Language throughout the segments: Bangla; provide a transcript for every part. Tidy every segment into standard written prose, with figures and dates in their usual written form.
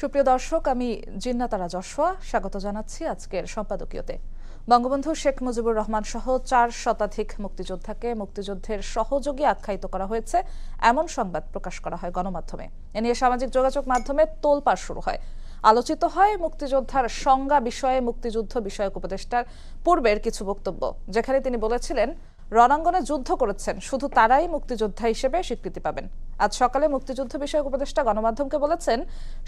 সুপ্রিয় দর্শক, আমি জিন্নাতারা যশোয়া স্বাগত জানাচ্ছি আজকের সম্পাদকীয়তে। বঙ্গবন্ধু শেখ মুজিবুর রহমান সহ 4 শতাধিক মুক্তিযোদ্ধাকে মুক্তিযুদ্ধের সহযোগী আখ্যায়িত করা হয়েছে এমন সংবাদ প্রকাশ করা হয় গণমাধ্যমে। এ নিয়ে সামাজিক যোগাযোগ মাধ্যমে তোলপাড় শুরু হয়। আলোচিত হয় মুক্তিযোদ্ধার সংজ্ঞা বিষয়ে মুক্তিযুদ্ধ বিষয়ক উপদেষ্টার পূর্বের কিছু বক্তব্য, যেখানে তিনি বলেছিলেন রণাঙ্গনে যুদ্ধ করেছেন শুধু তারাই মুক্তিযোদ্ধা হিসেবে স্বীকৃতি পাবেন। আজ সকালে মুক্তিযুদ্ধ বিষয়ক উপদেষ্টা গণমাধ্যমকে বলেছেন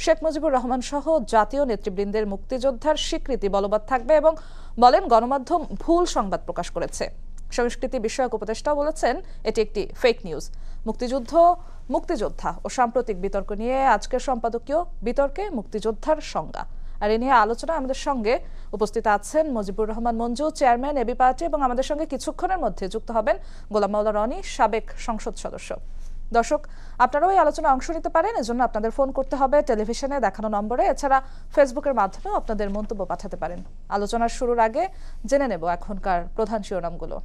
শেখ মুজিবুর রহমান সহ জাতীয় নেতৃবৃন্দের মুক্তিযোদ্ধার স্বীকৃতি বলবৎ থাকবে এবং বলেন গণমাধ্যম ভুল সংবাদ প্রকাশ করেছে। সংস্কৃতি বিষয়ক উপদেষ্টাও বলেছেন এটি একটি ফেক নিউজ। মুক্তিযোদ্ধা ও সাম্প্রতিক বিতর্ক নিয়ে আজকের সম্পাদকীয় বিতর্কে মুক্তিযোদ্ধার সংজ্ঞা। আর এ নিয়ে আলোচনা আমাদের সঙ্গে উপস্থিত আছেন Mujibur Rahman Manju, chairman AB party, এবং আমাদের সঙ্গে কিছুক্ষণের মধ্যে যুক্ত হবেন গোলাম মাওলা রনি, সাবেক সংসদ সদস্য। দর্শক, আপনারাও এই আলোচনায় অংশ নিতে পারেন। এজন্য আপনাদের ফোন করতে হবে টেলিভিশনে দেখানো নম্বরে। এছাড়া ফেসবুকের মাধ্যমেও আপনাদের মন্তব্য পাঠাতে পারেন। আলোচনার শুরুর আগে জেনে নেব এখনকার প্রধান শিরোনামগুলো।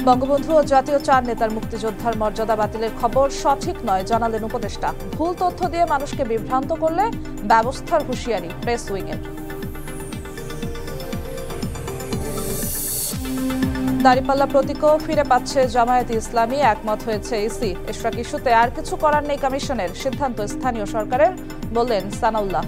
বঙ্গবন্ধু ও জাতীয় 4 নেতার মুক্তিযোদ্ধার মর্যাদা বাতিলের খবর সঠিক নয় জানালেন উপদেষ্টা। ভুল তথ্য দিয়ে মানুষকে বিভ্রান্ত করলে ব্যবস্থার হুঁশিয়ারি প্রেস উইংয়ের। দাঁড়িপাল্লা প্রতীকও ফিরে পাচ্ছে জামায়াতে ইসলামী, একমত হয়েছে ইসি। ইশরাক ইস্যুতে আর কিছু করার নেই কমিশনের, সিদ্ধান্ত স্থানীয় সরকারের, বললেন সানাউল্লাহ।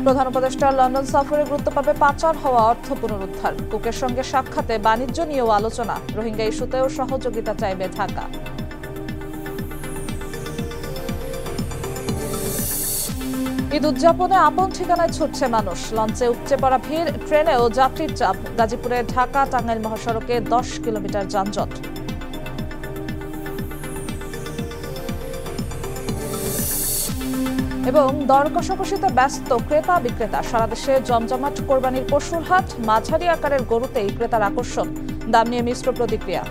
প্রধান উপদেষ্টার লন্ডন সফরে গুরুত্ব পাবে পাচার হওয়া অর্থ পুনরুদ্ধার। কুকের সঙ্গে সাক্ষাতে বাণিজ্য নিয়েও আলোচনা। রোহিঙ্গা ইস্যুতেও সহযোগিতা চাইবে ঢাকা। ঈদ উদযাপনে আপন ঠিকানায় ছুটছে মানুষ। লঞ্চে উপচে পড়া ভিড়, ট্রেনেও যাত্রীর চাপ। গাজীপুরে ঢাকা টাঙ্গাইল মহাসড়কে 10 কিলোমিটার যানজট। এবং দর কষাকষিতে ব্যস্ত ক্রেতা বিক্রেতা। সারা দেশে জমজমাট কোরবানির পশুর হাট। মাঝারি আকারের গরুতেই ক্রেতার আকর্ষণ। দাম নিয়ে মিশ্র প্রতিক্রিয়া।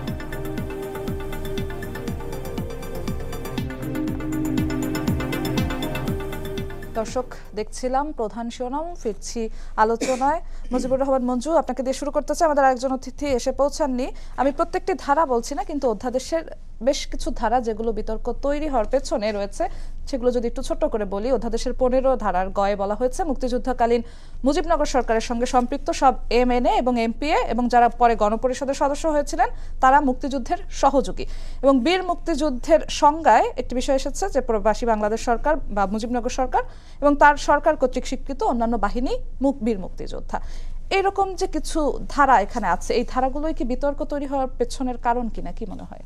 দর্শক, দেখছিলাম প্রধান শিরোনাম, ফিরছি আলোচনায়। মুজিবুর রহমান মঞ্জু, আপনাকে দিয়ে শুরু করতে চাই। আমাদের একজন অতিথি এসে পৌঁছাননি। আমি প্রত্যেকটি ধারা বলছি না, কিন্তু অধ্যাদেশের বেশ কিছু ধারা যেগুলো বিতর্ক তৈরি হওয়ার পেছনে রয়েছে সেগুলো যদি একটু ছোট্ট করে বলি। অধ্যাদেশের 15 ধারার গয়ে বলা হয়েছে মুক্তিযুদ্ধকালীন মুজিবনগর সরকারের সঙ্গে সম্পৃক্ত সব এমএনএ এবং এমপিএ এবং যারা পরে গণপরিষদের সদস্য হয়েছিলেন তারা মুক্তিযুদ্ধের সহযোগী। এবং বীর মুক্তিযুদ্ধের সংজ্ঞায় একটি বিষয় এসেছে যে প্রবাসী বাংলাদেশ সরকার বা মুজিবনগর সরকার এবং তার সরকার কর্তৃক স্বীকৃত অন্যান্য বাহিনী বীর মুক্তিযোদ্ধা। এরকম যে কিছু ধারা এখানে আছে, এই ধারাগুলোই কি বিতর্ক তৈরি হওয়ার পেছনের কারণ কিনা, কি মনে হয়?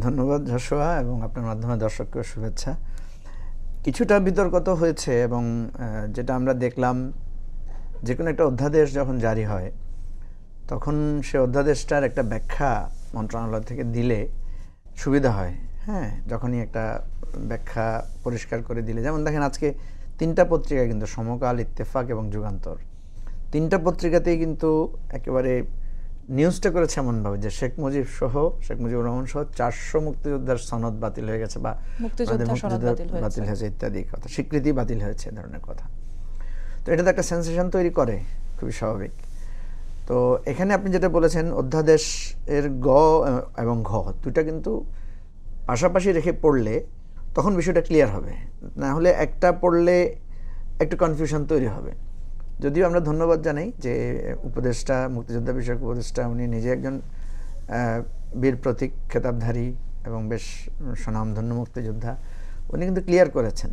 ধন্যবাদ যশোয়া, এবং আপনার মাধ্যমে দর্শককে শুভেচ্ছা। কিছুটা বিতর্ক তো হয়েছে, এবং যেটা আমরা দেখলাম, যে কোনো একটা অধ্যাদেশ যখন জারি হয় তখন সে অধ্যাদেশটার একটা ব্যাখ্যা মন্ত্রণালয় থেকে দিলে সুবিধা হয়। হ্যাঁ, যখনই একটা ব্যাখ্যা পরিষ্কার করে দিলে, যেমন দেখেন আজকে 3টা পত্রিকা কিন্তু সমকাল, ইত্তেফাক এবং যুগান্তর, 3টা পত্রিকাতেই কিন্তু একেবারে নিউজটা করেছে এমনভাবে যে শেখ মুজিবুর রহমান সহ 400 মুক্তিযোদ্ধার সনদ বাতিল হয়ে গেছে বা বাতিল হয়েছে ইত্যাদি কথা, স্বীকৃতি বাতিল হয়েছে ধরনের কথা। তো এটা তো একটা সেন্সেশন তৈরি করে, খুবই স্বাভাবিক। তো এখানে আপনি যেটা বলেছেন অধ্যাদেশ এর গ এবং ঘ দুটা কিন্তু পাশাপাশি রেখে পড়লে তখন বিষয়টা ক্লিয়ার হবে, না হলে একটা পড়লে একটু কনফিউশন তৈরি হবে। যদিও আমরা ধন্যবাদ জানাই যে উপদেষ্টা, মুক্তিযোদ্ধা বিষয়ক উপদেষ্টা, উনি নিজে একজন বীর প্রতীক খেতাবধারী এবং বেশ স্বনামধন্য মুক্তিযোদ্ধা। উনি কিন্তু ক্লিয়ার করেছেন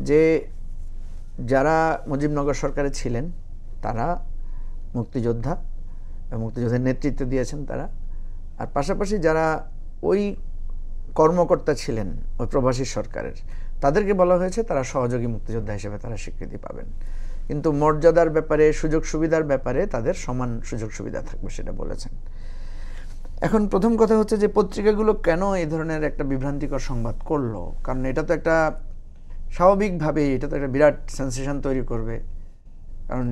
যে যারা মুজিবনগর সরকারে ছিলেন তারা মুক্তিযোদ্ধা, মুক্তিযুদ্ধের নেতৃত্ব দিয়েছেন তারা, আর পাশাপাশি যারা ওই কর্মকর্তা ছিলেন ওই প্রবাসী সরকারের, তাদেরকে বলা হয়েছে তারা সহযোগী মুক্তিযোদ্ধা হিসেবে তারা স্বীকৃতি পাবেন। কিন্তু মর্যাদার ব্যাপারে, সুযোগ সুবিধার ব্যাপারে তাদের সমান সুযোগ সুবিধা থাকবে, সেটা বলেছেন। এখন প্রথম কথা হচ্ছে যে পত্রিকাগুলো কেন এই ধরনের একটা বিভ্রান্তিকর সংবাদ করলো, কারণ এটা তো একটা স্বাভাবিকভাবেই এটা তো একটা বিরাট সেন্সেশন তৈরি করবে। কারণ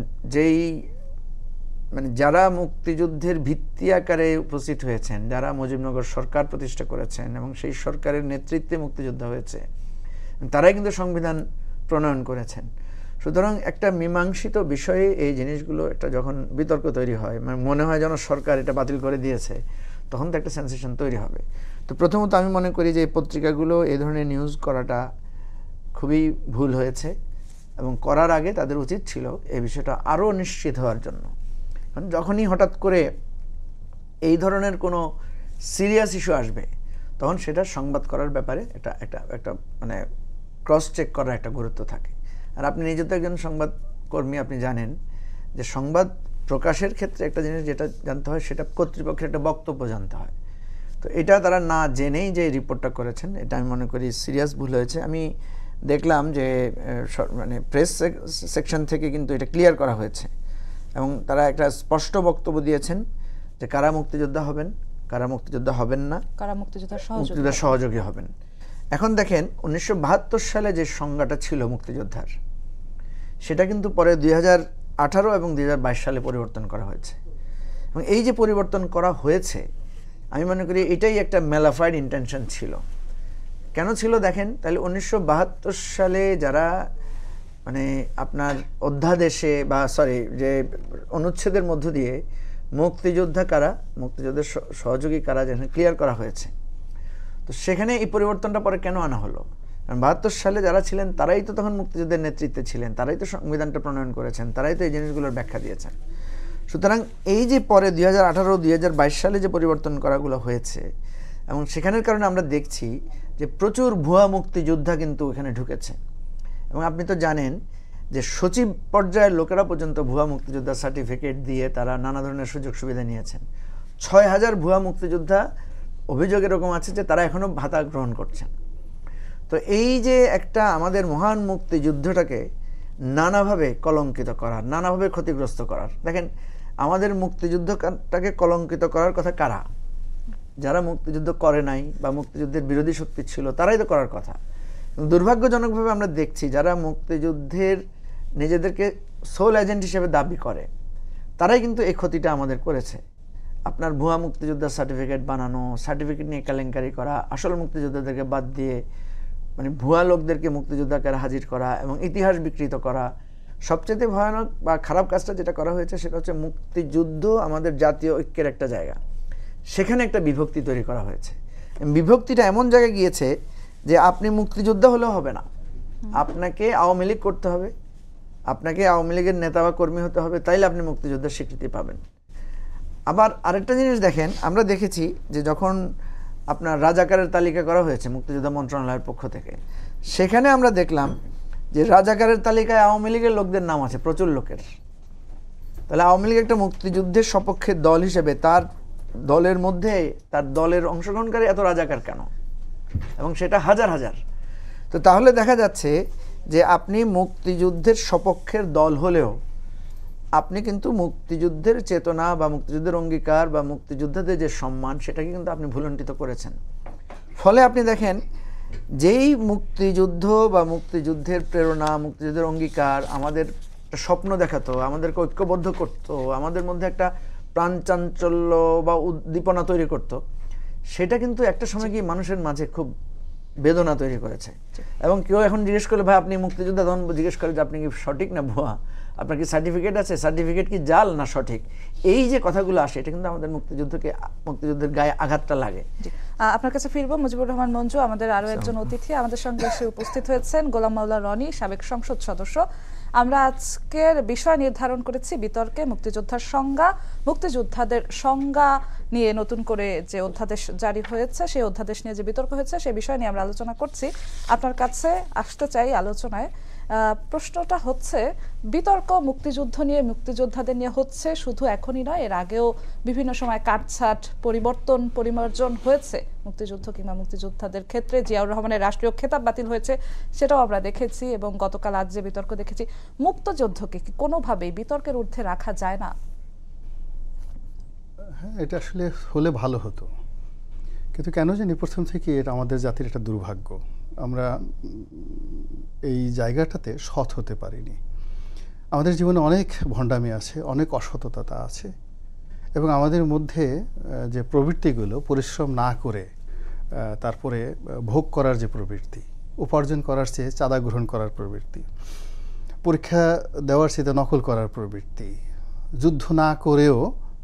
যারা মুক্তিযুদ্ধের ভিত্তি আকারে উপস্থিত হয়েছেন, যারা মুজিবনগর সরকার প্রতিষ্ঠা করেছেন এবং সেই সরকারের নেতৃত্বে মুক্তিযোদ্ধা হয়েছে, তারাই কিন্তু সংবিধান প্রণয়ন করেছেন। সুতরাং একটা মীমাংসিত বিষয়ে এই জিনিসগুলো একটা যখন বিতর্ক তৈরি হয়, মনে হয় যেন সরকার এটা বাতিল করে দিয়েছে, তখন তো একটা সেন্সেশন তৈরি হবে। তো প্রথমত আমি মনে করি যে এই পত্রিকাগুলো এই ধরনের নিউজ করাটা খুবই ভুল হয়েছে, এবং করার আগে তাদের উচিত ছিল এই বিষয়টা আরও নিশ্চিত হওয়ার জন্য। কারণ যখনই হঠাৎ করে এই ধরনের কোনো সিরিয়াস ইস্যু আসবে, তখন সেটা সংবাদ করার ব্যাপারে এটা একটা একটা মানে ক্রস চেক করার একটা গুরুত্ব থাকে। আর আপনি নিজে তো একজন সংবাদকর্মী, আপনি জানেন যে সংবাদ প্রকাশের ক্ষেত্রে একটা জিনিস যেটা জানতে হয়, সেটা কর্তৃপক্ষের একটা বক্তব্য জানতে হয়। তো এটা তারা না জেনেই যে রিপোর্টটা করেছেন, এটা আমি মনে করি সিরিয়াস ভুল হয়েছে। আমি দেখলাম যে মানে প্রেস সেকশন থেকে কিন্তু এটা ক্লিয়ার করা হয়েছে, এবং তারা একটা স্পষ্ট বক্তব্য দিয়েছেন যে কারা মুক্তিযোদ্ধা হবেন, কারা মুক্তিযোদ্ধা হবেন না, কারা মুক্তিযোদ্ধার মুক্তিযোদ্ধার সহযোগী হবেন। এখন দেখেন 1972 সালে যে সংজ্ঞাটা ছিল মুক্তিযোদ্ধার, সেটা কিন্তু পরে 2018 এবং 2022 সালে পরিবর্তন করা হয়েছে। এবং এই যে পরিবর্তন করা হয়েছে, আমি মনে করি এটাই একটা ম্যালাফাইড ইন্টেনশন ছিল। কেন ছিল দেখেন, তাহলে 1972 সালে যারা মানে আপনার অধ্যাদেশে বা যে অনুচ্ছেদের মধ্য দিয়ে মুক্তিযোদ্ধা কারা, মুক্তিযুদ্ধের সহযোগী কারা, যেখানে ক্লিয়ার করা হয়েছে, তো সেখানে এই পরিবর্তনটা পরে কেন আনা হলো? কারণ 72 সালে যারা ছিলেন তারাই তো তখন মুক্তিযুদ্ধের নেতৃত্বে ছিলেন, তারাই তো সংবিধানটা প্রণয়ন করেছেন, তারাই তো এই জিনিসগুলোর ব্যাখ্যা দিয়েছেন। সুতরাং এই যে পরে 2018 2022 সালে যে পরিবর্তন করাগুলো হয়েছে, এবং সেখানের কারণে আমরা দেখছি যে প্রচুর ভুয়া মুক্তিযোদ্ধা কিন্তু এখানে ঢুকেছে। এবং আপনি তো জানেন যে সচিব পর্যায়ের লোকেরা পর্যন্ত ভুয়া মুক্তিযোদ্ধা সার্টিফিকেট দিয়ে তারা নানা ধরনের সুযোগ সুবিধা নিয়েছেন। 6000 ভুয়া মুক্তিযোদ্ধা অভিযোগ এরকম আছে যে তারা এখনো ভাতা গ্রহণ করছেন। তো এই যে একটা আমাদের মহান মুক্তিযুদ্ধটাকে নানাভাবে কলঙ্কিত করার, নানাভাবে ক্ষতিগ্রস্ত করার, দেখেন আমাদের মুক্তিযুদ্ধটাকে কলঙ্কিত করার কথা কারা? যারা মুক্তিযুদ্ধ করে নাই বা মুক্তিযুদ্ধের বিরোধী শক্তি ছিল, তারাই তো করার কথা। দুর্ভাগ্যজনকভাবে আমরা দেখছি যারা মুক্তিযুদ্ধের নিজেদেরকে সোল এজেন্ট হিসেবে দাবি করে, তারাই কিন্তু এই ক্ষতিটা আমাদের করেছে। আপনার ভুয়া মুক্তিযোদ্ধার সার্টিফিকেট বানানো, সার্টিফিকেট নিয়ে কেলেঙ্কারি করা, আসল মুক্তিযোদ্ধাদেরকে বাদ দিয়ে মানে ভুয়া লোকদেরকে মুক্তিযোদ্ধাকে হাজির করা এবং ইতিহাস বিকৃত করা। সবচেয়ে ভয়ানক বা খারাপ কাজটা যেটা করা হয়েছে সেটা হচ্ছে মুক্তিযুদ্ধ আমাদের জাতীয় ঐক্যের একটা জায়গা, সেখানে একটা বিভক্তি তৈরি করা হয়েছে। বিভক্তিটা এমন জায়গায় গিয়েছে যে আপনি মুক্তিযোদ্ধা হলেও হবে না, আপনাকে আওয়ামী লীগ করতে হবে, আপনাকে আওয়ামী লীগের নেতা বা কর্মী হতে হবে, তাইলে আপনি মুক্তিযোদ্ধার স্বীকৃতি পাবেন। আবার আরেকটা জিনিস দেখেন, আমরা দেখেছি যে যখন আপনার রাজাকারের তালিকা করা হয়েছে মুক্তিযোদ্ধা মন্ত্রণালয়ের পক্ষ থেকে, সেখানে আমরা দেখলাম যে রাজাকারের তালিকায় আওয়ামী লীগের লোকদের নাম আছে, প্রচুর লোকের। তাহলে আওয়ামী লীগ একটা মুক্তিযুদ্ধের সপক্ষে দল হিসেবে তার দলের মধ্যে তার দলের অংশগ্রহণকারী এত রাজাকার কেন, এবং সেটা হাজার হাজার। তো তাহলে দেখা যাচ্ছে যে আপনি মুক্তিযুদ্ধের সপক্ষের দল হলেও আপনি কিন্তু মুক্তিযুদ্ধের চেতনা বা মুক্তিযুদ্ধের অঙ্গীকার বা মুক্তিযোদ্ধাদের যে সম্মান, সেটাকে কিন্তু আপনি ভুলণ্ঠিত করেছেন। ফলে আপনি দেখেন যেই মুক্তিযুদ্ধ বা মুক্তিযুদ্ধের প্রেরণা, মুক্তিযুদ্ধের অঙ্গীকার আমাদের একটা স্বপ্ন দেখাতো, আমাদেরকে ঐক্যবদ্ধ করতো, আমাদের মধ্যে একটা প্রাণচাঞ্চল্য বা উদ্দীপনা তৈরি করতো, সেটা কিন্তু একটা সময় গিয়ে মানুষের মাঝে খুব বেদনা তৈরি করেছে। এবং কেউ এখন জিজ্ঞেস করলে ভাই আপনি মুক্তিযোদ্ধা, তখন জিজ্ঞেস করে যে আপনি কি সঠিক না ভুয়া, আপনার কি সার্টিফিকেট আছে, সার্টিফিকেট কি জাল না সঠিক, এই যে কথাগুলো আসে, এটা কিন্তু আমাদের মুক্তিযুদ্ধের গায়ে আঘাতটা লাগে। আপনার কাছে ফিরবো মুজিবুর রহমান মঞ্জু। আমাদের আরো একজন অতিথি আমাদের সঙ্গে এসে উপস্থিত হয়েছেন, গোলাম মাওলা রনি, সাবেক সংসদ সদস্য। আমরা আজকের বিষয় নির্ধারণ করেছি বিতর্কে মুক্তিযোদ্ধার সংজ্ঞা, মুক্তিযোদ্ধাদের সংজ্ঞা নিয়ে নতুন করে যে অধ্যাদেশ জারি হয়েছে, সেই অধ্যাদেশ নিয়ে যে বিতর্ক হয়েছে, সেই বিষয় নিয়ে আমরা আলোচনা করছি। আপনার কাছে আসতে চাই আলোচনায়। প্রশ্নটা হচ্ছে, বিতর্ক মুক্তিযুদ্ধ নিয়ে, মুক্তিযোদ্ধাদের নিয়ে হচ্ছে শুধু এখনই নয়, এর আগেও বিভিন্ন সময় কাটছাট, পরিমার্জন হয়েছে মুক্তিযুদ্ধ কিংবা মুক্তিযোদ্ধাদের ক্ষেত্রে। জিয়াউর রহমানের রাষ্ট্রীয় খেতাব বাতিল হয়েছে, সেটাও আমরা দেখেছি, এবং গতকাল আজ যে বিতর্ক দেখেছি। মুক্তিযুদ্ধকে কি কোনোভাবেই বিতর্কের ঊর্ধ্বে রাখা যায় না? হ্যাঁ, এটা আসলে হলে ভালো হতো, কিন্তু কেন জানি প্রথম থেকে এটা আমাদের জাতির একটা দুর্ভাগ্য, আমরা এই জায়গাটাতে সৎ হতে পারিনি। আমাদের জীবনে অনেক ভণ্ডামি আছে, অনেক অসততা আছে, এবং আমাদের মধ্যে যে প্রবৃত্তিগুলো পরিশ্রম না করে তারপরে ভোগ করার যে প্রবৃত্তি, উপার্জন করার চেয়ে চাঁদা গ্রহণ করার প্রবৃত্তি, পরীক্ষা দেওয়ার চেয়ে নকল করার প্রবৃত্তি, যুদ্ধ না করেও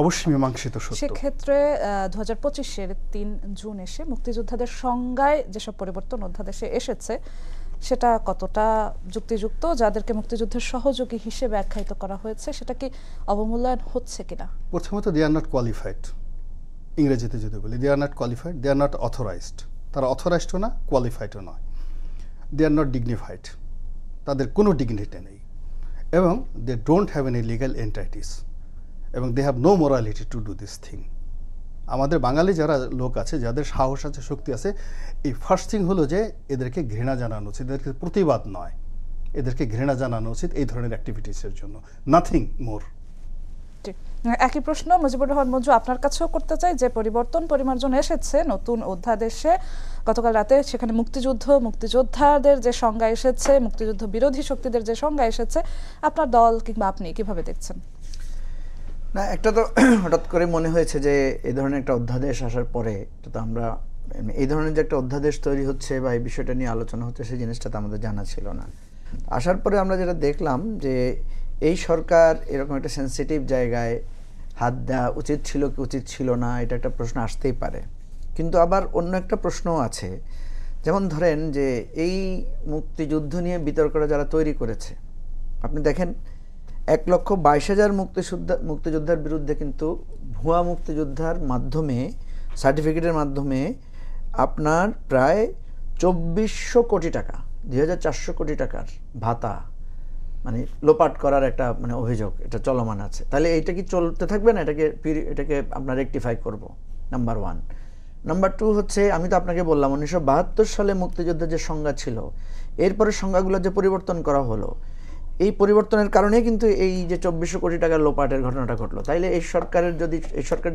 অবশ্যই মীমাংসিত সত্য। সেক্ষেত্রে 2025-এর 3 জুন এসে মুক্তিযোদ্ধাদের সংজ্ঞায় যেসব পরিবর্তন অধ্যাদেশে এসেছে সেটা কতটা যুক্তিযুক্ত, যাদেরকে মুক্তিযুদ্ধের সহযোগী হিসেবে আখ্যায়িত করা হয়েছে সেটা কি অবমূল্যায়ন হচ্ছে কিনা? প্রথমত দে আর নট কোয়ালিফাইড, ইংরেজিতে যদি বলি they are not qualified, they are not authorized. তারা অথরাইজডও না, কোয়ালিফাইডও নয়। দে আর নট ডিগনিফাইড, তাদের কোনো ডিগনিটি নেই, এবং they don't have any legal entities, এবং they have no morality to do this thing. আমাদের বাঙালি যারা লোক আছে, যাদের সাহস আছে, শক্তি আছে, এই ফার্স্ট থিং হলো যে এদেরকে ঘৃণা জানানো উচিত, এদেরকে প্রতিবাদ নয়, এদেরকে ঘৃণা জানানো উচিত এই ধরনের অ্যাক্টিভিটিসের জন্য, নাথিং মোর। একই প্রশ্ন মুজিবুর রহমান মঞ্জু আপনার কাছেও করতে চাই, যে পরিবর্তন পরিমার্জন এসেছে নতুন অধ্যাদেশে গতকাল রাতে, সেখানে মুক্তিযোদ্ধাদের যে সংজ্ঞা এসেছে, মুক্তিযুদ্ধ বিরোধী শক্তিদের যে সংজ্ঞা এসেছে, আপনার দল কিংবা আপনি কিভাবে দেখছেন? না, একটা তো হঠাৎ করে মনে হয়েছে যে এই ধরনের একটা অধ্যাদেশ আসার পরে তো আমরা এই ধরনের যে একটা অধ্যাদেশ তৈরি হচ্ছে বা এই বিষয়টা নিয়ে আলোচনা হচ্ছে সেই জিনিসটা তো আমাদের জানা ছিল না। আসার পরে আমরা যেটা দেখলাম যে এই সরকার এরকম একটা সেন্সিটিভ জায়গায় হাত দেওয়া উচিত ছিল কি উচিত ছিল না, এটা একটা প্রশ্ন আসতেই পারে। কিন্তু আবার অন্য একটা প্রশ্নও আছে, যেমন ধরেন যে এই মুক্তিযুদ্ধ নিয়ে বিতর্কটা যারা তৈরি করেছে, আপনি দেখেন 1,22,000 মুক্তিযোদ্ধার বিরুদ্ধে কিন্তু ভুয়া মুক্তিযোদ্ধার মাধ্যমে, সার্টিফিকেটের মাধ্যমে আপনার প্রায় 2,400 কোটি টাকা, 2,400 কোটি টাকার ভাতা মানে লোপাট করার একটা মানে অভিযোগ এটা চলমান আছে। তাহলে এইটা কি চলতে থাকবে না? এটাকে আপনার রেকটিফাই করব, নাম্বার 1। নাম্বার 2 হচ্ছে, আমি তো আপনাকে বললাম 1972 সালে মুক্তিযুদ্ধের যে সংজ্ঞা ছিল, এরপরে সংজ্ঞাগুলো যে পরিবর্তন করা হলো, এই পরিবর্তনের কারণে কিন্তু এই যে 2,400 কোটি টাকার লোপাটের ঘটনাটা ঘটলো। তাইলে এই সরকার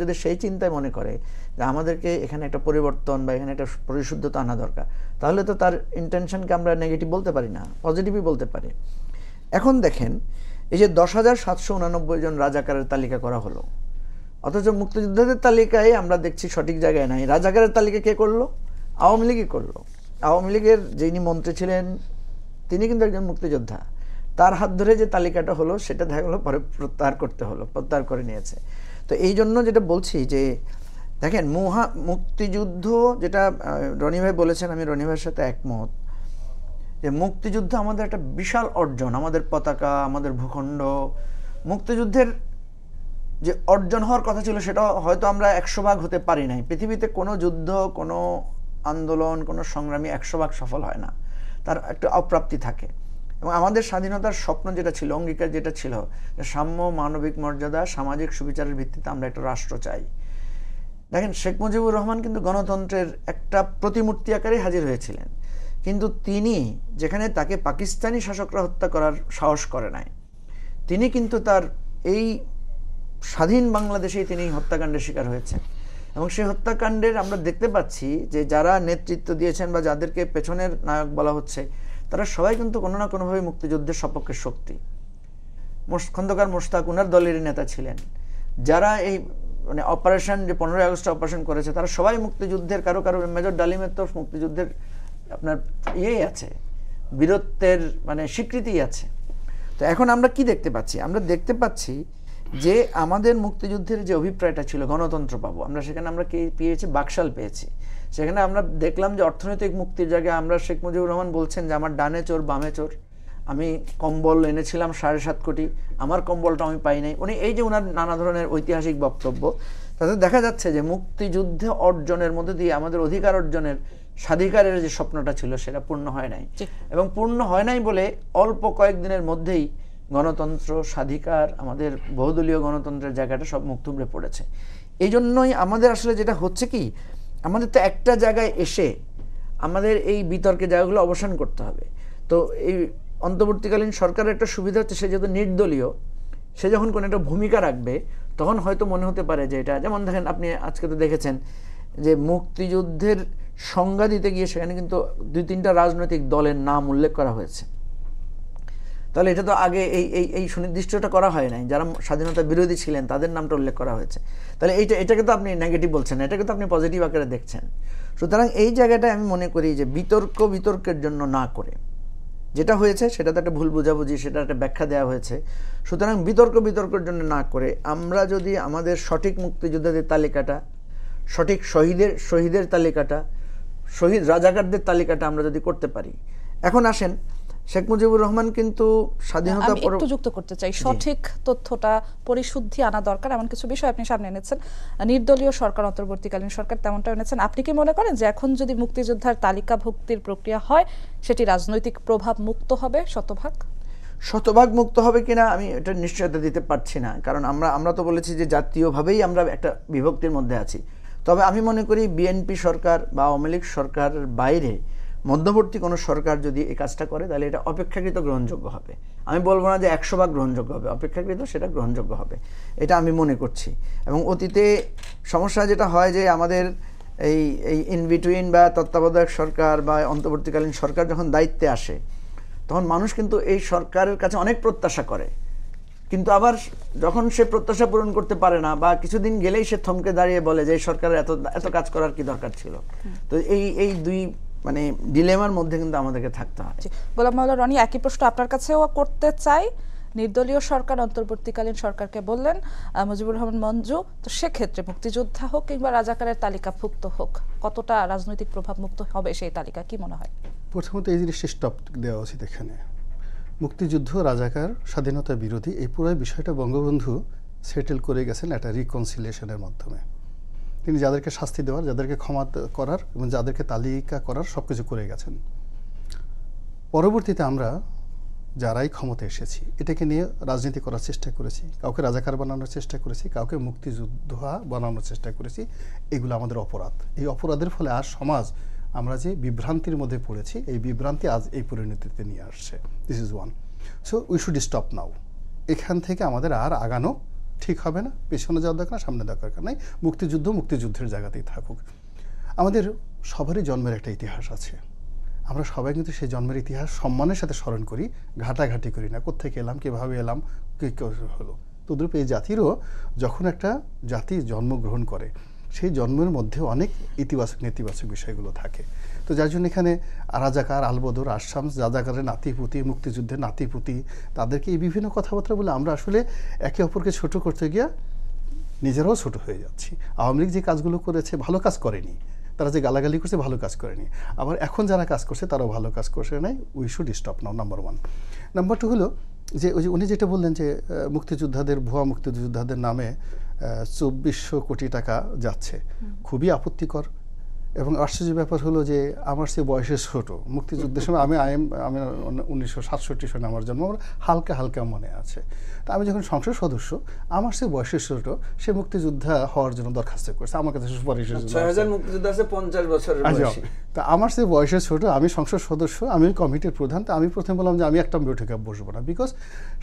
যদি সেই চিন্তায় মনে করে যে আমাদেরকে এখানে একটা পরিবর্তন বা এখানে একটা পরিশুদ্ধতা আনা দরকার, তাহলে তো তার ইন্টেনশনকে আমরা নেগেটিভ বলতে পারি না, পজিটিভই বলতে পারি। এখন দেখেন, এই যে 10,789 জন রাজাকারের তালিকা করা হলো, অথচ মুক্তিযোদ্ধাদের তালিকায় আমরা দেখছি সঠিক জায়গায় নাই। রাজাকারের তালিকা কে করলো? আওয়ামী লীগই করলো। আওয়ামী লীগের যিনি মন্ত্রী ছিলেন তিনি কিন্তু একজন মুক্তিযোদ্ধা, তার হাত ধরে যে তালিকাটা হলো সেটা দেখা গেলো পরে প্রত্যাহার করে নিয়েছে। তো এই জন্য যেটা বলছি যে দেখেন, মুক্তিযুদ্ধ যেটা রনি ভাই বলেছেন, আমি রনি ভাইয়ের সাথে একমত যে মুক্তিযুদ্ধ আমাদের একটা বিশাল অর্জন, আমাদের পতাকা, আমাদের ভূখণ্ড। মুক্তিযুদ্ধের যে অর্জন হওয়ার কথা ছিল সেটা হয়তো আমরা 100 ভাগ হতে পারি নাই। পৃথিবীতে কোনো যুদ্ধ, কোনো আন্দোলন, কোনো সংগ্রামী 100 ভাগ সফল হয় না, তার একটা অপ্রাপ্তি থাকে। এবং আমাদের স্বাধীনতার স্বপ্ন যেটা ছিল, অঙ্গীকার যেটা ছিল, সাম্য, মানবিক মর্যাদা, সামাজিক সুবিচারের ভিত্তিতে আমরা একটা রাষ্ট্র চাই। দেখেন, শেখ মুজিবুর রহমান কিন্তু গণতন্ত্রের একটা প্রতিমূর্তি আকারে হাজির হয়েছিলেন, কিন্তু তিনি যেখানে তাকে পাকিস্তানি শাসকরা হত্যা করার সাহস করে নাই, তিনি কিন্তু তার এই স্বাধীন বাংলাদেশেই তিনি হত্যাকাণ্ডের শিকার হয়েছেন। এবং সেই হত্যাকাণ্ডের আমরা দেখতে পাচ্ছি যে যারা নেতৃত্ব দিয়েছেন বা যাদেরকে পেছনের নায়ক বলা হচ্ছে, তারা সবাই কিন্তু কোনো না কোনোভাবে মুক্তিযুদ্ধের সপক্ষে শক্তি। খন্দকার মোশতাক উনার দলেরই নেতা ছিলেন। যারা এই মানে অপারেশন, যে 15ই আগস্ট অপারেশন করেছে, তারা সবাই মুক্তিযুদ্ধের, কারো মেজর ডালিমের তো মুক্তিযুদ্ধের আপনার ইয়েই আছে, বীরত্বের মানে স্বীকৃতিই আছে। তো এখন আমরা কি দেখতে পাচ্ছি? আমরা দেখতে পাচ্ছি যে আমাদের মুক্তিযুদ্ধের যে অভিপ্রায়টা ছিল গণতন্ত্র পাবো, আমরা সেখানে আমরা কি পেয়েছি? বাকশাল পেয়েছি। সেখানে আমরা দেখলাম যে অর্থনৈতিক মুক্তির জায়গায় আমরা, শেখ মুজিবুর রহমান বলছেন যে আমার ডানে চোর বামে চোর, আমি কম্বল এনেছিলাম 7.5 কোটি, আমার কম্বলটা আমি পাই নাই। উনি এই যে ওনার নানা ধরনের ঐতিহাসিক বক্তব্য, তাতে দেখা যাচ্ছে যে মুক্তিযুদ্ধে অর্জনের মধ্যে দিয়ে আমাদের অধিকার অর্জনের, স্বাধিকারের যে স্বপ্নটা ছিল সেটা পূর্ণ হয় নাই। এবং পূর্ণ হয় নাই বলে অল্প কয়েকদিনের মধ্যেই গণতন্ত্র, স্বাধিকার, আমাদের বহুদলীয় গণতন্ত্রের জায়গাটা সব মুখ থুবড়ে পড়েছে। এই জন্যই আমাদের আসলে যেটা হচ্ছে কি, আমাদের তো একটা জায়গায় এসে আমাদের এই বিতর্কের জায়গাগুলো অবসান করতে হবে। তো এই অন্তর্বর্তীকালীন সরকারের একটা সুবিধা হচ্ছে, সে যেহেতু নির্দলীয়, সে যখন কোনো একটা ভূমিকা রাখবে তখন হয়তো মনে হতে পারে যে এটা, যেমন দেখেন আপনি আজকে তো দেখেছেন যে মুক্তিযুদ্ধের সংজ্ঞা দিতে গিয়ে সেখানে কিন্তু 2-3টা রাজনৈতিক দলের নাম উল্লেখ করা হয়েছে। তাহলে এটা তো আগে এই সুনির্দিষ্টটা করা হয় নাই, যারা স্বাধীনতা বিরোধী ছিলেন তাদের নামটা উল্লেখ করা হয়েছে। তাহলে এটাকে তো আপনি নেগেটিভ বলছেন না, এটাকে তো আপনি পজিটিভ আকারে দেখছেন। সুতরাং এই জায়গাটায় আমি মনে করি যে বিতর্কের জন্য না করে যেটা হয়েছে সেটা তো একটা ভুল বোঝাবুঝি, সেটা একটা ব্যাখ্যা দেওয়া হয়েছে। সুতরাং বিতর্কের জন্য না করে আমরা যদি আমাদের সঠিক মুক্তিযোদ্ধাদের তালিকাটা, সঠিক শহীদের তালিকাটা, শহীদ রাজাকারদের তালিকাটা আমরা যদি করতে পারি। এখন আসেন, শেখ মুজিবুর রহমান কিন্তু স্বাধীনতা আমি একটু যুক্ত করতে চাই, সঠিক তথ্যটা পরিশুদ্ধি আনা দরকার, এমন কিছু বিষয় আপনি সামনে এনেছেন। নির্দলীয় সরকার, অন্তর্বর্তীকালীন সরকার তেমনটা এনেছেন। আপনি কি মনে করেন যে এখন যদি মুক্তিযোদ্ধার তালিকাভুক্তির প্রক্রিয়া হয় সেটি রাজনৈতিক প্রভাব মুক্ত হবে শতভাগ মুক্ত হবে কিনা আমি এটা নিশ্চয়তা দিতে পারছি না, কারণ আমরা তো বলেছি যে জাতীয়ভাবেই আমরা একটা বিভক্তির মধ্যে আছি। তবে আমি মনে করি বিএনপি সরকার বা আওয়ামী লীগ সরকারের বাইরে মধ্যবর্তী কোনো সরকার যদি এই কাজটা করে তাহলে এটা অপেক্ষাকৃত গ্রহণযোগ্য হবে। আমি বলবো না যে 100 ভাগ গ্রহণযোগ্য হবে, অপেক্ষাকৃত সেটা গ্রহণযোগ্য হবে, এটা আমি মনে করছি। এবং অতীতে সমস্যা যেটা হয় যে আমাদের এই ইন বিটুইন বা তত্ত্বাবধায়ক সরকার বা অন্তর্বর্তীকালীন সরকার যখন দায়িত্বে আসে তখন মানুষ কিন্তু এই সরকারের কাছে অনেক প্রত্যাশা করে, কিন্তু আবার যখন সে প্রত্যাশা পূরণ করতে পারে না বা কিছুদিন গেলেই সে থমকে দাঁড়িয়ে বলে যে এই সরকারের এত কাজ করার কি দরকার ছিল। তো এই দুই মানে ডিলেমার মধ্যে কিন্তু আমাদেরকে থাকতে হয়। গোলাম মাওলা রনি, একই প্রশ্ন আপনার কাছেও করতে চাই। নির্দলীয় সরকার অন্তর্বর্তীকালীন সরকারকে বললেন মুজিবুর রহমান মঞ্জু, তো সেক্ষেত্রে মুক্তিযোদ্ধা হোক কিংবা রাজাকারের তালিকাভুক্ত হোক, কতটা রাজনৈতিক প্রভাব মুক্ত হবে সেই তালিকা, কি মনে হয়? প্রথমত এই জিনিসটা স্টপ দেওয়া উচিত। এখানে মুক্তিযুদ্ধ, রাজাকার, স্বাধীনতা বিরোধী এই পুরো বিষয়টা বঙ্গবন্ধু সেটেল করে গেছেন একটা রিকনসিলিয়েশনের মাধ্যমে। তিনি যাদেরকে শাস্তি দেওয়ার, যাদেরকে ক্ষমা করার এবং যাদেরকে তালিকা করার সব কিছু করে গেছেন। পরবর্তীতে আমরা যারাই ক্ষমতা এসেছি এটাকে নিয়ে রাজনীতি করার চেষ্টা করেছি, কাউকে রাজাকার বানানোর চেষ্টা করেছি, কাউকে মুক্তিযোদ্ধা বানানোর চেষ্টা করেছি। এগুলো আমাদের অপরাধ। এই অপরাধের ফলে আর সমাজ আমরা যে বিভ্রান্তির মধ্যে পড়েছি, এই বিভ্রান্তি আজ এই পরিণতিতে নিয়ে আসছে। This is one. So we should stop নাও। এখান থেকে আমাদের আর আগানো ঠিক হবে না, পেছনে যাওয়ার দরকার না, সামনে দরকার নাই। মুক্তিযুদ্ধের জায়গাতেই থাকুক। আমাদের সবারই জন্মের একটা ইতিহাস আছে, আমরা সবাই কিন্তু সেই জন্মের ইতিহাস সম্মানের সাথে স্মরণ করি, ঘাটাঘাটি করি না, কোত্থেকে এলাম, কীভাবে এলাম, কী হলো। তদ্রূপ এই জাতিরও যখন একটা জাতি জন্মগ্রহণ করে সেই জন্মের মধ্যে অনেক ইতিবাচক নেতিবাচক বিষয়গুলো থাকে। তো যার জন্য এখানে রাজাকার, আলবদর, আসাম, রাজাকারের নাতিপুতি, মুক্তিযুদ্ধের নাতিপুতি, তাদেরকে এই বিভিন্ন কথাবার্তা বলে আমরা আসলে একে অপরকে ছোট করতে গিয়ে নিজেরাও ছোট হয়ে যাচ্ছি। আওয়ামী লীগ যে কাজগুলো করেছে ভালো কাজ করেনি, তারা যে গালাগালি করছে ভালো কাজ করেনি। আবার এখন যারা কাজ করছে তারাও ভালো কাজ করছে নাই। We should stop now, number one. Number two হলো যে ওই যে উনি যেটা বললেন যে ভুয়া মুক্তিযোদ্ধাদের নামে 2400 কোটি টাকা যাচ্ছে, খুবই আপত্তিকর। এবং আশ্চর্য ব্যাপার হলো যে আমার সে বয়সে ছোট, মুক্তিযুদ্ধের সময় আমি 1967 সনে আমার জন্ম, আমার হালকা হালকা মনে আছে। তা আমি যখন সংসদ সদস্য, আমার সে বয়সে ছোট, সে মুক্তিযোদ্ধা হওয়ার জন্য দরখাস্ত করেছে, আমার কাছে সুপারিশের জন্য। 6000 মুক্তিযোদ্ধা আছে 50 বছরের বয়সী। তা আমার সে বয়সে ছোট, আমি সংসদ সদস্য, আমি কমিটির প্রধান। তা আমি প্রথমে বললাম যে আমি একটা বৈঠকে বসবো না, বিকজ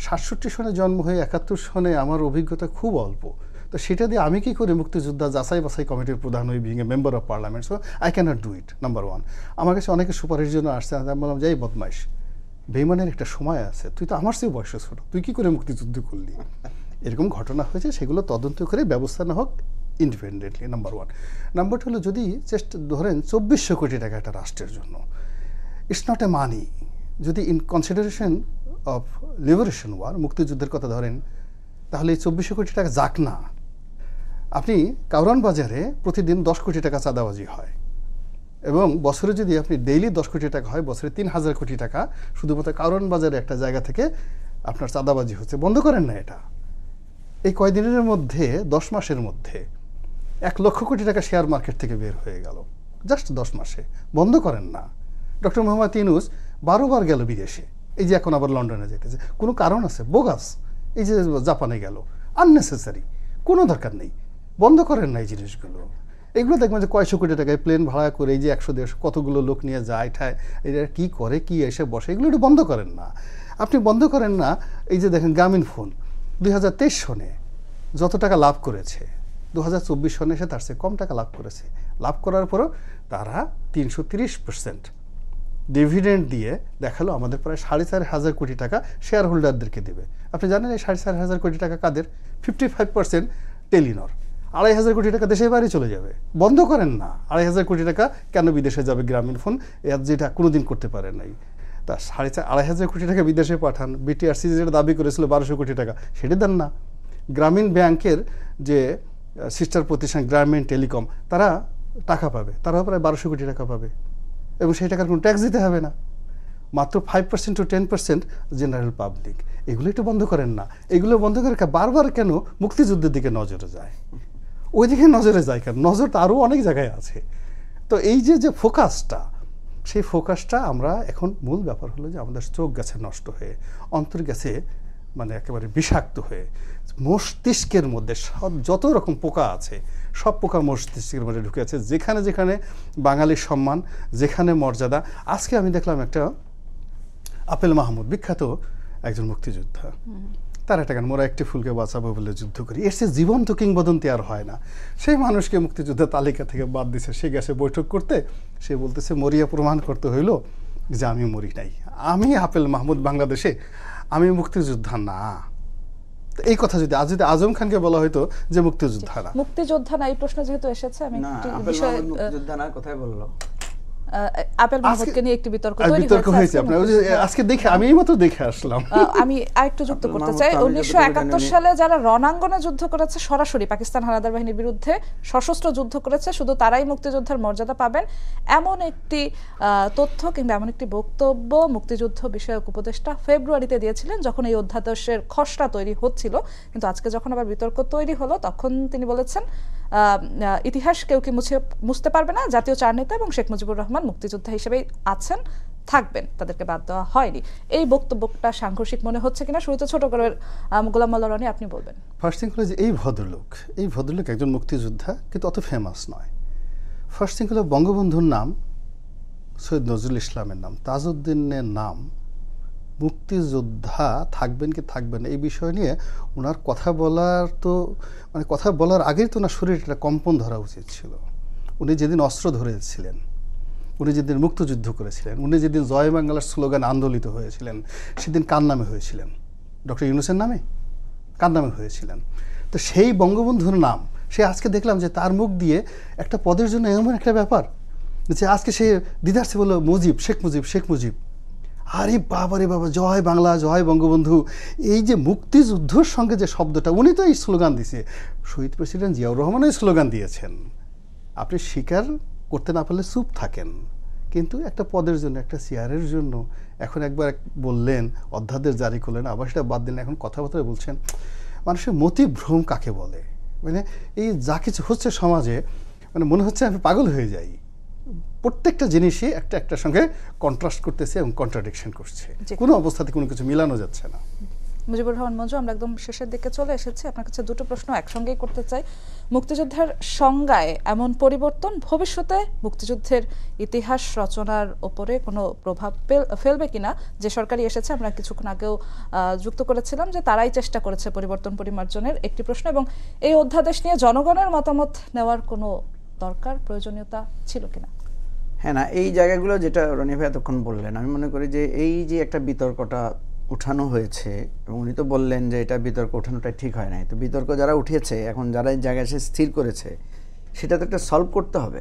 67 সনে জন্ম হয়ে 71 সনে আমার অভিজ্ঞতা খুব অল্প। তো সেটা দিয়ে আমি কি করে মুক্তিযোদ্ধা যাচাই বাছাই কমিটির প্রধান হই, being a member of parliament? So I cannot do it, number one. আমার কাছে অনেকে সুপারিশের জন্য আসছে, আমি বললাম যে এই বদমাইশ, বেইমানের একটা সময় আছে, তুই তো আমার চেয়ে বয়সে ছোট, তুই কি করে মুক্তিযুদ্ধ করলি? এরকম ঘটনা হয়েছে, সেগুলো তদন্ত করে ব্যবস্থা না হোক independently, number one. Number two হলো যদি ধরেন 2400 কোটি টাকা একটা রাষ্ট্রের জন্য, ইটস নট এ মানি। যদি in consideration of liberation war মুক্তিযুদ্ধের কথা ধরেন, তাহলে এই 2400 কোটি টাকা যাক না। আপনি কাউরান বাজারে প্রতিদিন 10 কোটি টাকা চাঁদাবাজি হয়, এবং বছরে যদি আপনি ডেইলি 10 কোটি টাকা হয়, বছরে 3000 কোটি টাকা শুধুমাত্র কাউরান বাজারে একটা জায়গা থেকে আপনার চাঁদাবাজি হচ্ছে। বন্ধ করেন না এটা। এই কয়দিনের মধ্যে, 10 মাসের মধ্যে 1 লক্ষ কোটি টাকা শেয়ার মার্কেট থেকে বের হয়ে গেল, জাস্ট 10 মাসে। বন্ধ করেন না। ডক্টর মোহাম্মদ ইউনূস 12 বার গেল বিদেশে, এই যে এখন আবার লন্ডনে যেতেছে, কোনো কারণ আছে? বোগাস। এই যে জাপানে গেল, আননেসেসারি, কোনো দরকার নেই। বন্ধ করেন না এই জিনিসগুলো। এগুলো দেখবেন যে কয়শো কোটি টাকায় প্লেন ভাড়া করে এই যে 100-150 কতগুলো লোক নিয়ে যায়, ঠায় এটা কী করে, কি এসে বসে, এগুলো একটু বন্ধ করেন না। আপনি বন্ধ করেন না। এই যে দেখেন গ্রামীণ ফোন 2023 সনে যত টাকা লাভ করেছে, 2024 সনে এসে তার চেয়ে কম টাকা লাভ করেছে। লাভ করার পরও তারা 330% ডিভিডেন্ড দিয়ে দেখালো আমাদের প্রায় 4500 কোটি টাকা শেয়ার হোল্ডারদেরকে দেবে। আপনি জানেন এই 4500 কোটি টাকা কাদের? 55% টেলিনর। 2500 কোটি টাকা দেশের বাইরে চলে যাবে। বন্ধ করেন না। 2500 কোটি টাকা কেন বিদেশে যাবে গ্রামীণ ফোন? যেটা কোনোদিন করতে পারে নাই। তা 2,500 কোটি টাকা বিদেশে পাঠান, বিটিআরসি যেটা দাবি করেছিল 1200 কোটি টাকা সেটি দেন না। গ্রামীণ ব্যাংকের যে সিস্টার প্রতিষ্ঠান গ্রামীণ টেলিকম তারা টাকা পাবে, তারাও প্রায় 1200 কোটি টাকা পাবে এবং সেই টাকার কোনো ট্যাক্স দিতে হবে না। মাত্র 5% to 10% জেনারেল পাবলিক। এগুলো একটু বন্ধ করেন না। এগুলো বন্ধ করে বারবার কেন মুক্তিযুদ্ধের দিকে নজরে যায়? ওই দিকে নজরে যায় কেন? নজর তো আরও অনেক জায়গায় আছে। তো এই যে ফোকাসটা, সেই ফোকাসটা আমরা এখন মূল ব্যাপার হলো যে আমাদের চোখ গেছে নষ্ট হয়ে, অন্তর গেছে মানে একেবারে বিষাক্ত হয়ে, মস্তিষ্কের মধ্যে যত রকম পোকা আছে সব পোকা মস্তিষ্কের মধ্যে ঢুকে আছে। যেখানে যেখানে বাঙালির সম্মান, যেখানে মর্যাদা। আজকে আমি দেখলাম একটা আপেল মাহমুদ, বিখ্যাত একজন মুক্তিযোদ্ধা, তার একটা গান, মোরা একটি ফুলকে বাঁচাবো বলে যুদ্ধ করি, এর সে জীবন্ত কিংবদন্তি আর হয় না। সেই মানুষকে মুক্তিযোদ্ধার তালিকা থেকে বাদ দিছে। সে গেছে বৈঠক করতে, সে বলতেছে মরিয়া প্রমাণ করতে হইল যে আমি মরি নাই, আমি আপেল মাহমুদ বাংলাদেশে, আমি মুক্তিযোদ্ধা না। এই কথা যদি আজম খানকে বলা হয়তো যে মুক্তিযোদ্ধা না, মুক্তিযোদ্ধা না, এই প্রশ্ন যেহেতু এসেছে আমি একটি বিষয়, মুক্তিযোদ্ধা না কোথায় বললো? আপেল মাহমুদকে নিয়ে একটি বিতর্ক হয়েছে আপনার আজকে দেখে, আমি এইমাত্র দেখে আসলাম। আমি আরেকটু যুক্ত করতে চাই। 1971 সালে যারা রণাঙ্গনে যুদ্ধ করেছে, সরাসরি পাকিস্তান হানাদার বাহিনীর বিরুদ্ধে সশস্ত্র যুদ্ধ করেছে, শুধু তারাই মুক্তিযোদ্ধার মর্যাদা পাবেন, এমন একটি তথ্য কিংবা এমন একটি বক্তব্য মুক্তিযুদ্ধ বিষয়ক উপদেষ্টা ফেব্রুয়ারিতে দিয়েছিলেন, যখন এই অধ্যাদেশের খসড়া তৈরি হচ্ছিল। কিন্তু আজকে যখন আবার বিতর্ক তৈরি হলো, তখন তিনি বলেছেন ইতিহাস কেউ কি মুছতে পারবে না, জাতীয় চার নেতা এবং শেখ মুজিবুর রহমান মুক্তিযোদ্ধা হিসেবেই আছেন, থাকবেন, তাদেরকে বাদ দেওয়া হয়নি। এই বক্তব্যটা সাংঘর্ষিক মনে হচ্ছে কিনা শুরুতে ছোট করে গোলাম মোল্লা রনি আপনি বলবেন। ফার্স্ট থিং হলো যে এই ভদ্রলোক একজন মুক্তিযোদ্ধা, কিন্তু অত ফেমাস নয়। ফার্স্ট থিং হলো বঙ্গবন্ধুর নাম, সৈয়দ নজরুল ইসলামের নাম, তাজউদ্দিনের নাম, মুক্তিযোদ্ধা থাকবেন কি থাকবেন এই বিষয় নিয়ে ওনার কথা বলার তো মানে কথা বলার আগেই তো ওনার শরীরে একটা কম্পন ধরা উচিত ছিল। উনি যেদিন অস্ত্র ধরেছিলেন, উনি যেদিন মুক্তিযুদ্ধ করেছিলেন, উনি যেদিন জয় বাংলার স্লোগান আন্দোলিত হয়েছিলেন, সেদিন কার নামে হয়েছিলেন? ডক্টর ইউনূসের নামে? কার নামে হয়েছিলেন? তো সেই বঙ্গবন্ধুর নাম, সে আজকে দেখলাম যে তার মুখ দিয়ে একটা পদের জন্য এমন একটা ব্যাপার যে আজকে সে দিদারসে বলল মুজিব, শেখ মুজিব, শেখ মুজিব। আরে বাবা রে বাবা, জয় বাংলা, জয় বঙ্গবন্ধু। এই যে মুক্তিযুদ্ধর সঙ্গে যে শব্দটা, উনি তো এই স্লোগান দিয়েছে, শহীদ প্রেসিডেন্ট জিয়াউর রহমানও স্লোগান দিয়েছেন। আপনি স্বীকার করতে না পারলে চুপ থাকেন, কিন্তু একটা পদের জন্য, একটা চেয়ারের জন্য এখন একবার বললেন, অধ্যাদেশ জারি করলেন, আবার সেটা বাদ দিলেন, এখন কথাবার্তা বলছেন। মানুষের মতিভ্রম কাকে বলে? মানে এই যা কিছু হচ্ছে সমাজে, মানে মনে হচ্ছে আমি পাগল হয়ে যাই। প্রত্যেকটা জিনিসই একটার সঙ্গে কন্ট্রাস্ট করতেছে এবং কন্ট্রাডিকশন করছে, কোনো অবস্থাতে কোনো কিছু মিলানো যাচ্ছে না। মুজিবুর রহমান মঞ্জু, আমরা একদম শেষের দিকে চলে এসেছি। আপনার কাছে দুটো প্রশ্ন একসঙ্গেই করতে চাই। মুক্তিযুদ্ধের সংজ্ঞায় এমন পরিবর্তন ভবিষ্যতে মুক্তিযুদ্ধের ইতিহাস রচনার ওপরে কোনো প্রভাব ফেলবে কিনা? যে সরকারি এসেছে, আমরা কিছুক্ষণ আগেও যুক্ত করেছিলাম যে তারাই চেষ্টা করেছে পরিবর্তন পরিমার্জনের, একটি প্রশ্ন। এবং এই অধ্যাদেশ নিয়ে জনগণের মতামত নেওয়ার কোনো দরকার, প্রয়োজনীয়তা ছিল কিনা? হ্যাঁ, না, এই জায়গাগুলো যেটা রনি ভাই এতক্ষণ বললেন, আমি মনে করি যে এই যে একটা বিতর্কটা উঠানো হয়েছে, এবং উনি তো বললেন যে এটা বিতর্ক উঠানোটা ঠিক হয় নাই, তো বিতর্ক যারা উঠিয়েছে, এখন যারা এই জায়গায় এসে স্থির করেছে, সেটা তো একটা সলভ করতে হবে।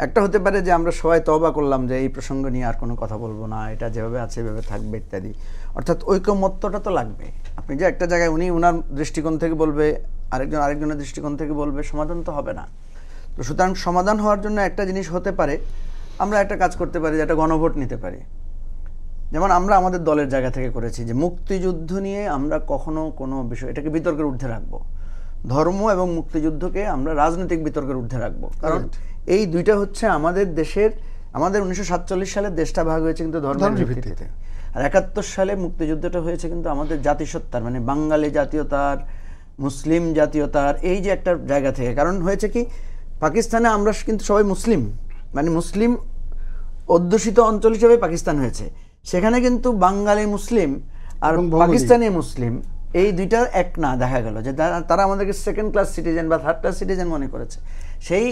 একটা হতে পারে যে আমরা সবাই তওবা করলাম যে এই প্রসঙ্গ নিয়ে আর কোনো কথা বলবো না, এটা যেভাবে আছে এভাবে থাকবে ইত্যাদি, অর্থাৎ ঐকমত্যটা তো লাগবে। আপনি যে একটা জায়গায় উনি ওনার দৃষ্টিকোণ থেকে বলবে, আরেকজনের দৃষ্টিকোণ থেকে বলবে, সমাধান তো হবে না। তো সুতরাং সমাধান হওয়ার জন্য একটা জিনিস হতে পারে, আমরা একটা কাজ করতে পারি, যে একটা গণভোট নিতে পারি। যেমন আমরা আমাদের দলের জায়গা থেকে করেছি যে মুক্তিযুদ্ধ নিয়ে আমরা কখনো কোনো বিষয় এটাকে বিতর্কের ঊর্ধ্বে রাখবো, ধর্ম এবং মুক্তিযুদ্ধকে আমরা রাজনৈতিক বিতর্কের ঊর্ধ্বে রাখবো। কারণ এই দুইটা হচ্ছে আমাদের দেশের, আমাদের 1947 সালে দেশটা ভাগ হয়েছে কিন্তু ধর্মের ভিত্তিতে, আর 71 সালে মুক্তিযুদ্ধটা হয়েছে কিন্তু আমাদের জাতিসত্তার, মানে বাঙালি জাতীয়তার, মুসলিম জাতীয়তার, এই যে একটা জায়গা থেকে। কারণ হয়েছে কি, পাকিস্তানে আমরা কিন্তু সবাই মুসলিম, মানে মুসলিম অধ্যুষিত অঞ্চল হিসেবে পাকিস্তান হয়েছে, সেখানে কিন্তু বাঙালি মুসলিম আর পাকিস্তানি মুসলিম এই দুইটা এক না, দেখা গেল যে তারা আমাদেরকে সেকেন্ড ক্লাস সিটিজেন বা থার্ড ক্লাস সিটিজেন মনে করেছে। সেই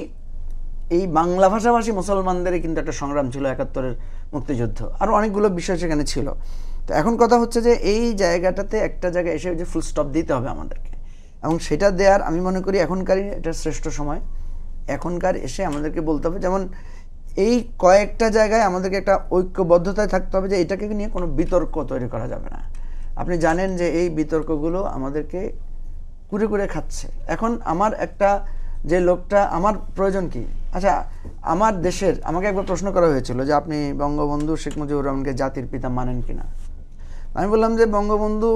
এই বাংলা ভাষাভাষী মুসলমানদেরই কিন্তু একটা সংগ্রাম ছিল 71-এর মুক্তিযুদ্ধ, আরও অনেকগুলো বিষয় সেখানে ছিল। তো এখন কথা হচ্ছে যে এই জায়গাটাতে একটা জায়গায় এসে যে ফুল স্টপ দিতে হবে আমাদেরকে, এবং সেটা দেওয়ার আমি মনে করি এখনকারই এটা শ্রেষ্ঠ সময়। এখনকার এসে আমাদেরকে বলতে হবে, যেমন এই কয়েকটা জায়গায় আমাদেরকে একটা ঐক্যবদ্ধতায় থাকতে হবে যে এটাকে নিয়ে কোনো বিতর্ক তৈরি করা যাবে না। আপনি জানেন যে এই বিতর্কগুলো আমাদেরকে কুরে কুরে খাচ্ছে। এখন আমার একটা যে লোকটা, আমার প্রয়োজন কি? আচ্ছা, আমার দেশের, আমাকে একবার প্রশ্ন করা হয়েছিল যে আপনি বঙ্গবন্ধু শেখ মুজিবুর রহমানকে জাতির পিতা মানেন কিনা। আমি বললাম যে বঙ্গবন্ধু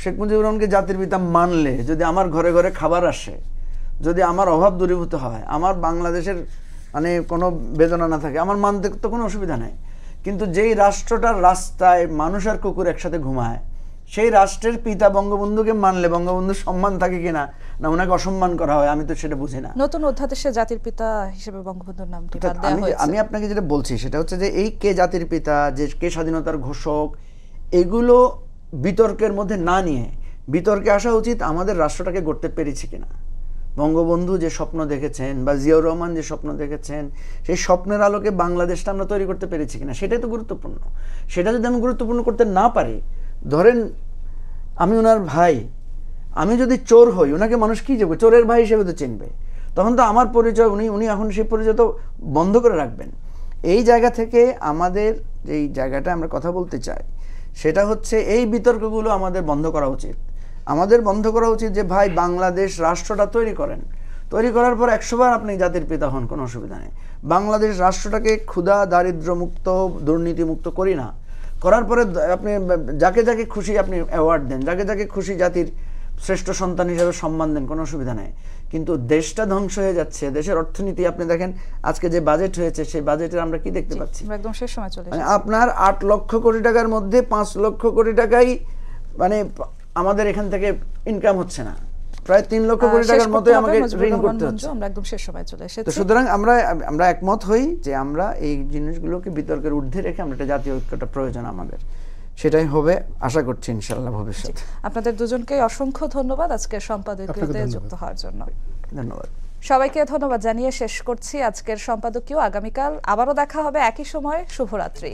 শেখ মুজিবুর রহমানকে জাতির পিতা মানলে যদি আমার ঘরে ঘরে খাবার আসে, যদি আমার অভাব দূরীভূত হয়, আমার বাংলাদেশের মানে কোনো বেদনা না থাকে, আমার মানতে তো কোনো অসুবিধা নেই। কিন্তু যেই রাষ্ট্রটার রাস্তায় মানুষ আর কুকুর একসাথে ঘুমায়, সেই রাষ্ট্রের পিতা বঙ্গবন্ধুকে মানলে বঙ্গবন্ধুর সম্মান থাকে কিনা, না ওনাকে অসম্মান করা হয়, আমি তো সেটা বুঝি না। নতুন অধ্যাদেশে জাতির পিতা হিসেবে বঙ্গবন্ধুর নামটি বাদ দেওয়া হয়েছে। আমি আপনাকে যেটা বলছি সেটা হচ্ছে যে এই কে জাতির পিতা, যে কে স্বাধীনতার ঘোষক, এগুলো বিতর্কের মধ্যে না নিয়ে বিতর্কে আসা উচিত আমাদের রাষ্ট্রটাকে গড়তে পেরেছি কিনা। বঙ্গবন্ধু যে স্বপ্ন দেখেছেন বা জিয়াউর রহমান যে স্বপ্ন দেখেছেন, সেই স্বপ্নের আলোকে বাংলাদেশটা আমরা তৈরি করতে পেরেছি কিনা, সেটাই তো গুরুত্বপূর্ণ। সেটা যদি আমি গুরুত্বপূর্ণ করতে না পারি, ধরেন আমি ওনার ভাই, আমি যদি চোর হই, ওনাকে মানুষ কি যাবে, চোরের ভাই হিসেবে তো চিনবে, তখন তো আমার পরিচয় উনি এখন সেই পরিচয় তো বন্ধ করে রাখবেন। এই জায়গা থেকে আমাদের যেই জায়গাটা আমরা কথা বলতে চাই সেটা হচ্ছে এই বিতর্কগুলো আমাদের বন্ধ করা উচিত। আমাদের বন্ধ করা উচিত যে ভাই বাংলাদেশ রাষ্ট্রটা তৈরি করেন, তৈরি করার পর 100 বার আপনি জাতির পিতা হন, কোনো অসুবিধা নেই। বাংলাদেশ রাষ্ট্রটাকে ক্ষুধা দারিদ্র্যমুক্ত দুর্নীতিমুক্ত করি না, করার পরে আপনি যাকে যাকে খুশি আপনি অ্যাওয়ার্ড দেন, যাকে যাকে খুশি জাতির শ্রেষ্ঠ সন্তান হিসেবে সম্মান দেন, কোনো অসুবিধা নেই। কিন্তু দেশটা ধ্বংস হয়ে যাচ্ছে, দেশের অর্থনীতি, আপনি দেখেন আজকে যে বাজেট হয়েছে সেই বাজেটের আমরা কি দেখতে পাচ্ছি, একদম শেষ সময় চলে মানে আপনার 8 লক্ষ কোটি টাকার মধ্যে 5 লক্ষ কোটি টাকাই মানে আমাদের এখান থেকে ইনকাম হচ্ছে না, প্রায় 3 লক্ষ কোটি টাকার মতো আমাকে ঋণ করতে হচ্ছে। আমরা একদম শেষ সময় চলে এসেছি। তো সুতরাং আমরা একমত হই যে আমরা এই জিনিসগুলোকে বিতর্কের ঊর্ধ্বে রেখে আমরা একটা জাতীয় ঐক্যটা প্রয়োজন আমাদের, সেটাই হবে আশা করছি ইনশাআল্লাহ ভবিষ্যতে। আপনাদের দুজনকে অসংখ্য ধন্যবাদ আজকের সম্পাদকীয়তে যুক্ত হওয়ার জন্য। ধন্যবাদ সবাইকে ধন্যবাদ জানিয়ে শেষ করছি আজকের সম্পাদকীয়। আগামীকাল আবারও দেখা হবে একই সময়ে। শুভরাত্রি।